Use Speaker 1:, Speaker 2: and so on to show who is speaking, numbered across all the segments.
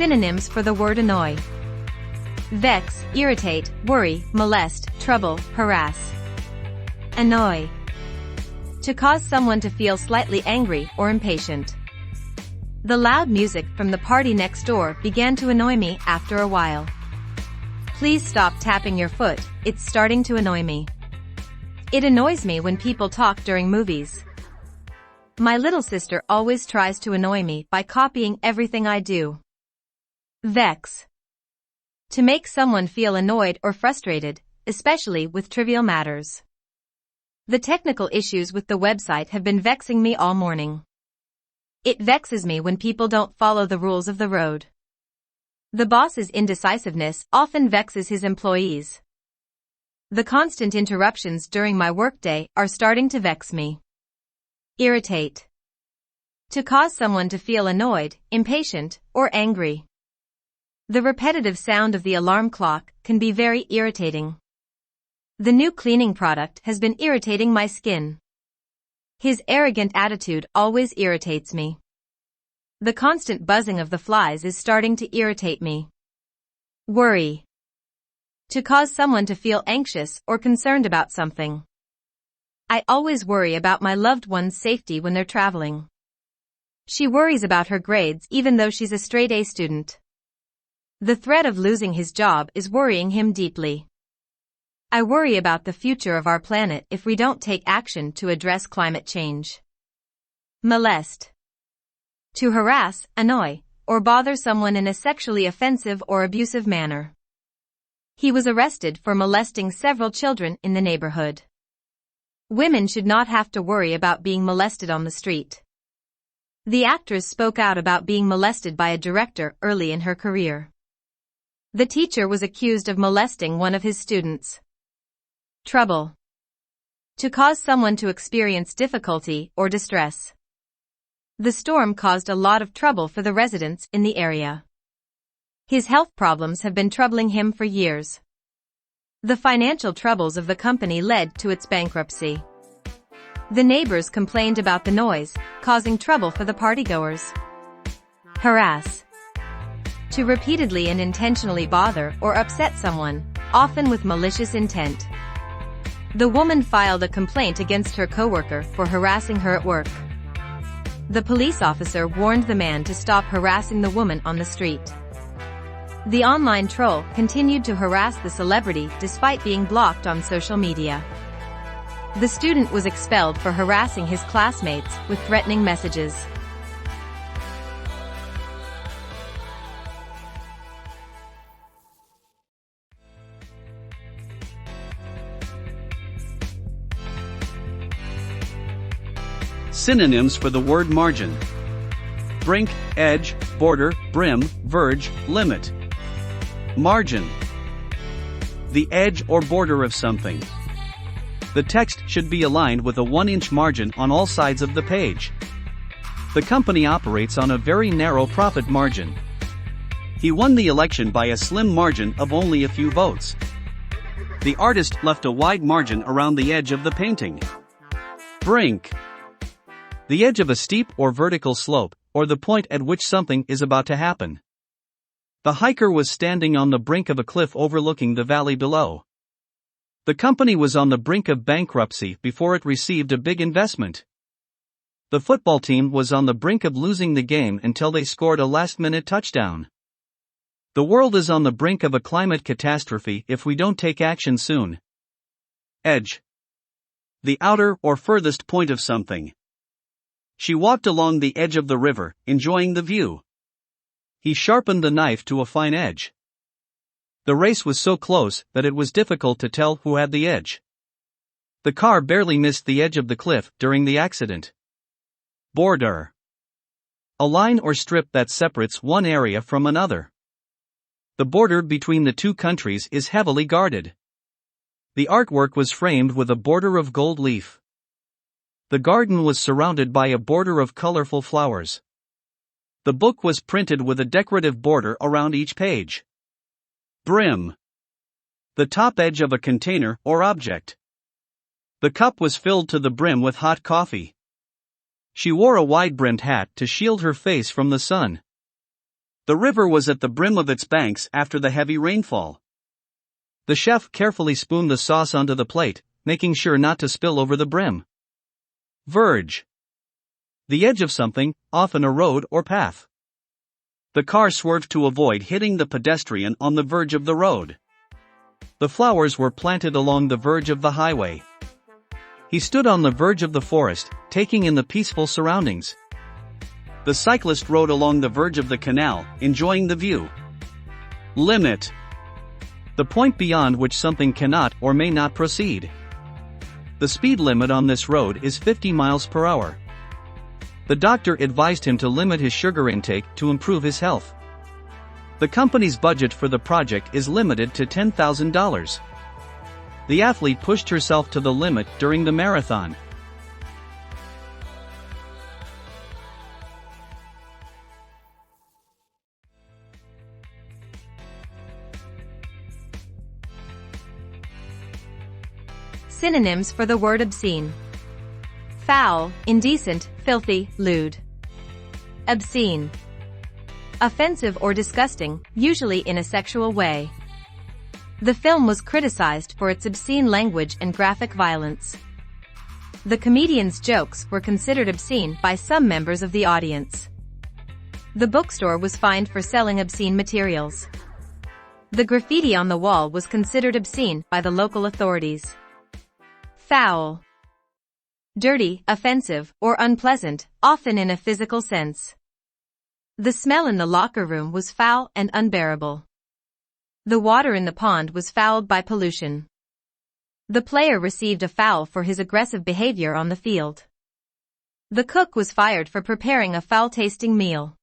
Speaker 1: Synonyms for the word annoy. Vex, irritate, worry, molest, trouble, harass. Annoy. To cause someone to feel slightly angry or impatient. The loud music from the party next door began to annoy me after a while. Please stop tapping your foot, it's starting to annoy me. It annoys me when people talk during movies. My little sister always tries to annoy me by copying everything I do. Vex. To make someone feel annoyed or frustrated, especially with trivial matters. The technical issues with the website have been vexing me all morning. It vexes me when people don't follow the rules of the road. The boss's indecisiveness often vexes his employees. The constant interruptions during my workday are starting to vex me. Irritate. To cause someone to feel annoyed, impatient, or angry. The repetitive sound of the alarm clock can be very irritating. The new cleaning product has been irritating my skin. His arrogant attitude always irritates me. The constant buzzing of the flies is starting to irritate me. Worry. To cause someone to feel anxious or concerned about something. I always worry about my loved one's safety when they're traveling. She worries about her grades even though she's a straight A student. The threat of losing his job is worrying him deeply. I worry about the future of our planet if we don't take action to address climate change. Molest. To harass, annoy, or bother someone in a sexually offensive or abusive manner. He was arrested for molesting several children in the neighborhood. Women should not have to worry about being molested on the street. The actress spoke out about being molested by a director early in her career. The teacher was accused of molesting one of his students. Trouble. To cause someone to experience difficulty or distress. The storm caused a lot of trouble for the residents in the area. His health problems have been troubling him for years. The financial troubles of the company led to its bankruptcy. The neighbors complained about the noise, causing trouble for the partygoers. Harass. To repeatedly and intentionally bother or upset someone, often with malicious intent. The woman filed a complaint against her coworker for harassing her at work. The police officer warned the man to stop harassing the woman on the street. The online troll continued to harass the celebrity despite being blocked on social media. The student was expelled for harassing his classmates with threatening messages.
Speaker 2: Synonyms for the word margin. Brink, edge, border, brim, verge, limit. Margin. The edge or border of something. The text should be aligned with a 1-inch margin on all sides of the page. The company operates on a very narrow profit margin. He won the election by a slim margin of only a few votes. The artist left a wide margin around the edge of the painting. Brink. The edge of a steep or vertical slope, or the point at which something is about to happen. The hiker was standing on the brink of a cliff overlooking the valley below. The company was on the brink of bankruptcy before it received a big investment. The football team was on the brink of losing the game until they scored a last-minute touchdown. The world is on the brink of a climate catastrophe if we don't take action soon. Edge. The outer or furthest point of something. She walked along the edge of the river, enjoying the view. He sharpened the knife to a fine edge. The race was so close that it was difficult to tell who had the edge. The car barely missed the edge of the cliff during the accident. Border. A line or strip that separates one area from another. The border between the two countries is heavily guarded. The artwork was framed with a border of gold leaf. The garden was surrounded by a border of colorful flowers. The book was printed with a decorative border around each page. Brim. The top edge of a container or object. The cup was filled to the brim with hot coffee. She wore a wide-brimmed hat to shield her face from the sun. The river was at the brim of its banks after the heavy rainfall. The chef carefully spooned the sauce onto the plate, making sure not to spill over the brim. Verge. The edge of something, often a road or path. The car swerved to avoid hitting the pedestrian on the verge of the road. The flowers were planted along the verge of the highway. He stood on the verge of the forest, taking in the peaceful surroundings. The cyclist rode along the verge of the canal, enjoying the view. Limit. The point beyond which something cannot or may not proceed. The speed limit on this road is 50 miles per hour. The doctor advised him to limit his sugar intake to improve his health. The company's budget for the project is limited to $10,000. The athlete pushed herself to the limit during the marathon.
Speaker 1: Synonyms for the word obscene. Foul, indecent, filthy, lewd. Obscene. Offensive or disgusting, usually in a sexual way. The film was criticized for its obscene language and graphic violence. The comedian's jokes were considered obscene by some members of the audience. The bookstore was fined for selling obscene materials. The graffiti on the wall was considered obscene by the local authorities. Foul. Dirty, offensive, or unpleasant, often in a physical sense. The smell in the locker room was foul and unbearable. The water in the pond was fouled by pollution. The player received a foul for his aggressive behavior on the field. The cook was fired for preparing a foul-tasting meal.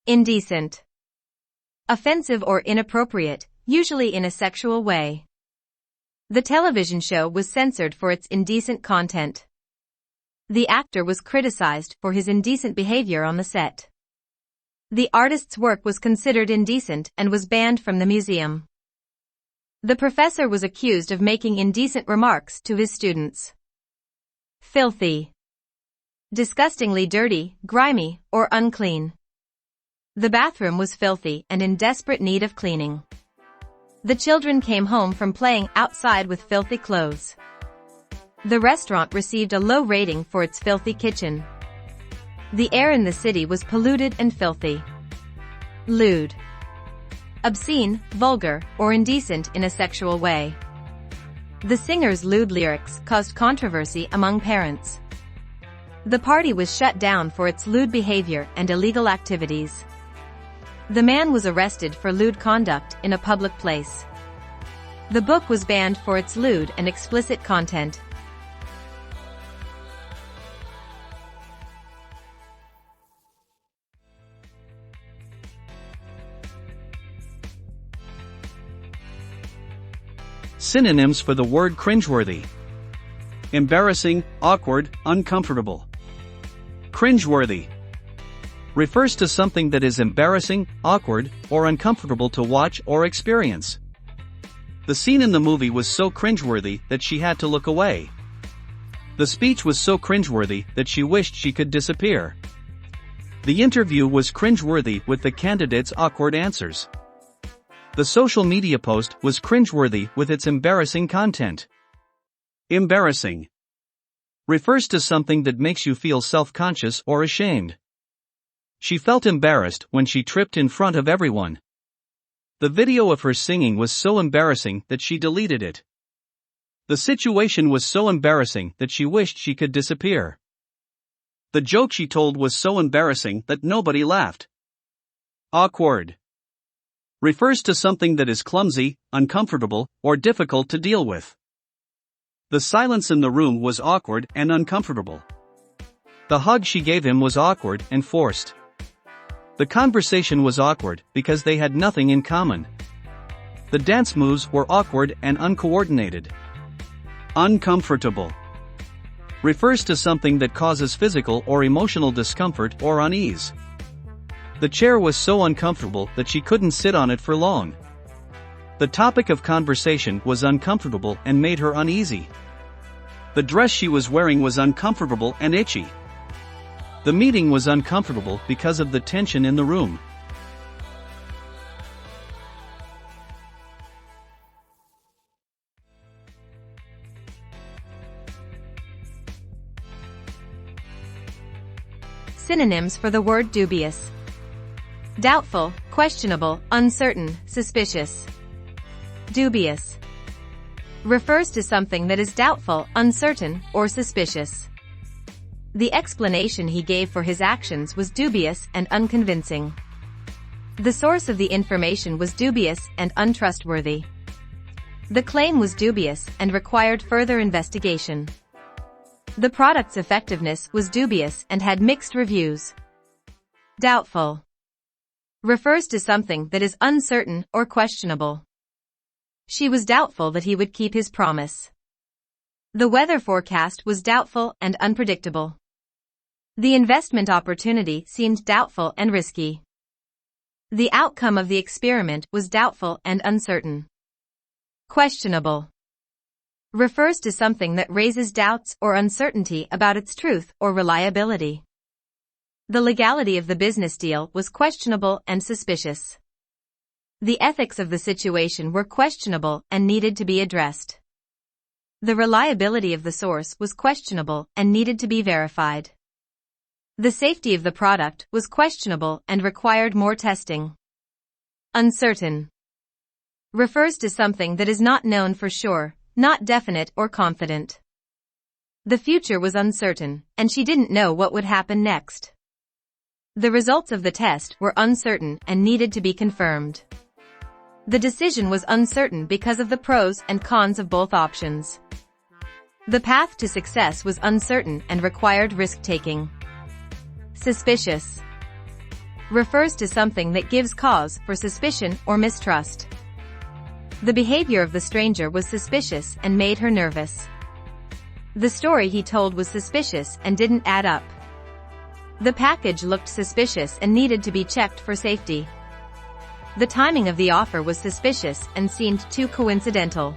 Speaker 1: Indecent. Offensive or inappropriate, usually in a sexual way. The television show was censored for its indecent content. The actor was criticized for his indecent behavior on the set. The artist's work was considered indecent and was banned from the museum. The professor was accused of making indecent remarks to his students. Filthy. Disgustingly dirty, grimy, or unclean. The bathroom was filthy and in desperate need of cleaning. The children came home from playing outside with filthy clothes. The restaurant received a low rating for its filthy kitchen. The air in the city was polluted and filthy. Lewd. Obscene, vulgar, or indecent in a sexual way. The singer's lewd lyrics caused controversy among parents. The party was shut down for its lewd behavior and illegal activities. The man was arrested for lewd conduct in a public place. The book was banned for its lewd and explicit content.
Speaker 2: Synonyms for the word cringeworthy. Embarrassing, awkward, uncomfortable. Cringeworthy. Refers to something that is embarrassing, awkward, or uncomfortable to watch or experience. The scene in the movie was so cringeworthy that she had to look away. The speech was so cringeworthy that she wished she could disappear. The interview was cringeworthy with the candidate's awkward answers. The social media post was cringeworthy with its embarrassing content. Embarrassing. Refers to something that makes you feel self-conscious or ashamed. She felt embarrassed when she tripped in front of everyone. The video of her singing was so embarrassing that she deleted it. The situation was so embarrassing that she wished she could disappear. The joke she told was so embarrassing that nobody laughed. Awkward. Refers to something that is clumsy, uncomfortable, or difficult to deal with. The silence in the room was awkward and uncomfortable. The hug she gave him was awkward and forced. The conversation was awkward because they had nothing in common. The dance moves were awkward and uncoordinated. Uncomfortable. Refers to something that causes physical or emotional discomfort or unease. The chair was so uncomfortable that she couldn't sit on it for long. The topic of conversation was uncomfortable and made her uneasy. The dress she was wearing was uncomfortable and itchy. The meeting was uncomfortable because of the tension in the room.
Speaker 1: Synonyms for the word dubious: doubtful, questionable, uncertain, suspicious. Dubious refers to something that is doubtful, uncertain, or suspicious. The explanation he gave for his actions was dubious and unconvincing. The source of the information was dubious and untrustworthy. The claim was dubious and required further investigation. The product's effectiveness was dubious and had mixed reviews. Doubtful refers to something that is uncertain or questionable. She was doubtful that he would keep his promise. The weather forecast was doubtful and unpredictable. The investment opportunity seemed doubtful and risky. The outcome of the experiment was doubtful and uncertain. Questionable refers to something that raises doubts or uncertainty about its truth or reliability. The legality of the business deal was questionable and suspicious. The ethics of the situation were questionable and needed to be addressed. The reliability of the source was questionable and needed to be verified. The safety of the product was questionable and required more testing. Uncertain refers to something that is not known for sure, not definite or confident. The future was uncertain, and she didn't know what would happen next. The results of the test were uncertain and needed to be confirmed. The decision was uncertain because of the pros and cons of both options. The path to success was uncertain and required risk-taking. Suspicious refers to something that gives cause for suspicion or mistrust. The behavior of the stranger was suspicious and made her nervous. The story he told was suspicious and didn't add up. The package looked suspicious and needed to be checked for safety. The timing of the offer was suspicious and seemed too coincidental.